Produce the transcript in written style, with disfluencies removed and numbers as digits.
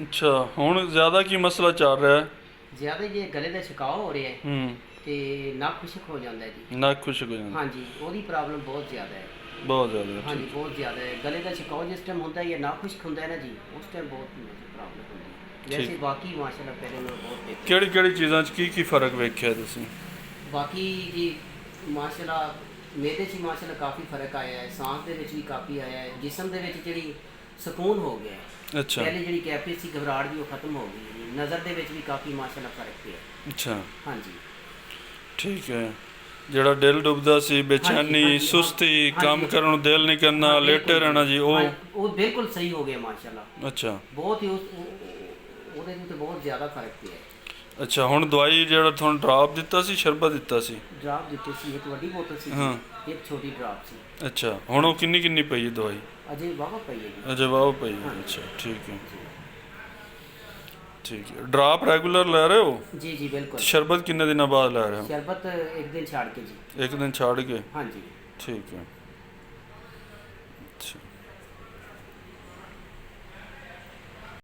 ਅੱਛਾ, ਹੁਣ ਜ਼ਿਆਦਾ ਕੀ ਮਸਲਾ ਚੱਲ ਰਿਹਾ ਹੈ? ਜ਼ਿਆਦਾ ਜੇ ਗਲੇ ਦਾ ਛਿਕਾਅ ਹੋ ਰਿਹਾ ਹੈ ਹੂੰ। ਤੇ ਨੱਕ ਖੁਸ਼ਕ ਹੋ ਜਾਂਦਾ ਹੈ ਜੀ। ਨੱਕ ਖੁਸ਼ਕ ਹੋ ਜਾਂਦਾ? ਹਾਂਜੀ, ਉਹਦੀ ਪ੍ਰੋਬਲਮ ਬਹੁਤ ਜ਼ਿਆਦਾ ਹੈ। ਬਹੁਤ ਜ਼ਿਆਦਾ, ਹਾਂਜੀ, ਠੀਕ। ਬਹੁਤ ਜ਼ਿਆਦਾ ਹੈ। ਗਲੇ ਦਾ ਛਿਕਾਅ ਜਿਸ ਟਾਈਮ ਹੁੰਦਾ ਹੈ, ਨੱਕ ਖੁਸ਼ਕ ਹੁੰਦਾ ਹੈ ਨਾ ਜੀ, ਉਸ ਟਾਈਮ ਬਹੁਤ ਪ੍ਰੋਬਲਮ ਹੁੰਦੀ ਹੈ। ਵੈਸੇ ਠੀਕ। ਬਾਕੀ ਮਾਸ਼ਾਅੱਲਾ ਪਹਿਲੇ ਨਾਲੋਂ ਬਹੁਤ ਬਿਹਤਰ ਕਿਹੜੀ ਕਿਹੜੀ ਚੀਜ਼ਾਂ 'ਚ ਕੀ ਕੀ ਫਰਕ ਵੇਖਿਆ ਤੁਸੀਂ? ਬਾਕੀ ਜੀ ਮਾਸ਼ਾਅੱਲਾ ਮੇਦੇ 'ਚ ਹੀ ਮਾਸ਼ਾਅੱਲਾ ਕਾਫੀ ਫਰਕ ਆਇਆ ਹੈ, ਸਾਂਸ ਦੇ ਵਿੱਚ ਵੀ ਕਾਫੀ ਆਇਆ ਹੈ, ਜਿਸਮ ਦੇ ਵਿੱਚ ਜਿਹੜੀ ਸਕੂਨ ਹੋ ਗਿਆ ਹੈ। ਅੱਛਾ। ਪਹਿਲੇ ਜਿਹੜੀ ਕੈਫੀਅਤ ਸੀ, ਘਬਰਾਹਟ ਦੀ, ਉਹ ਖਤਮ ਹੋ ਗਈ ਹੈ। ਨਜ਼ਰ ਦੇ ਵਿੱਚ ਵੀ ਕਾਫੀ ਮਾਸ਼ਾਅੱਲਾ ਫਰਕ ਪਿਆ। ਅੱਛਾ, ਹਾਂਜੀ ਠੀਕ ਹੈ। ਜਿਹੜਾ ਦਿਲ ਡੁੱਬਦਾ ਸੀ, ਬੇਚੈਨੀ, ਸੁਸਤੀ, ਕੰਮ ਕਰਨ ਨੂੰ ਦਿਲ ਨਹੀਂ ਕਰਨਾ, ਲੇਟੇ ਰਹਿਣਾ ਜੀ, ਉਹ ਬਿਲਕੁਲ ਸਹੀ ਹੋ ਗਿਆ ਮਾਸ਼ਾਅੱਲਾ। ਅੱਛਾ। ਬਹੁਤ ਹੀ ਉਹਦੇ ਨੂੰ ਤੇ ਬਹੁਤ ਜ਼ਿਆਦਾ ਫਰਕ ਪਿਆ ਹੈ। ਅੱਛਾ, ਹੁਣ ਦਵਾਈ ਜਿਹੜਾ ਤੁਹਾਨੂੰ ਡਰਾਪ ਦਿੱਤਾ ਸੀ, ਸ਼ਰਬਤ ਦਿੱਤਾ ਸੀ? ਡਰਾਪ ਦਿੱਤੀ ਸੀ, ਇੱਕ ਵੱਡੀ ਬੋਤਲ ਸੀ, ਹਾਂ। ਇੱਕ ਛੋਟੀ ਡਰਾਪ ਸੀ। ਅੱਛਾ, ਹੁਣ ਉਹ ਕਿੰਨੀ ਕਿੰਨੀ ਪਈ ਹੈ ਦਵਾਈ? ਅਜੇ ਵਾਹਵਾ ਪਈ ਹੈ ਜੀ। ਅਜੇ ਵਾਹ ਪਈ ਹੈ। ਅੱਛਾ, ਠੀਕ ਹੈ। ਠੀਕ ਹੈ। ਡਰਾਪ ਰੈਗੂਲਰ ਲੈ ਰਹੇ ਹੋ? ਜੀ ਜੀ ਬਿਲकुल। ਸ਼ਰਬਤ ਕਿੰਨੇ ਦਿਨਾਂ ਬਾਅਦ ਲੈ ਰਹੇ ਹੋ? ਸ਼ਰਬਤ ਇੱਕ ਦਿਨ ਛੱਡ ਕੇ ਜੀ। ਇੱਕ ਦਿਨ ਛੱਡ ਕੇ? ਹਾਂਜੀ। ਠੀਕ ਹੈ।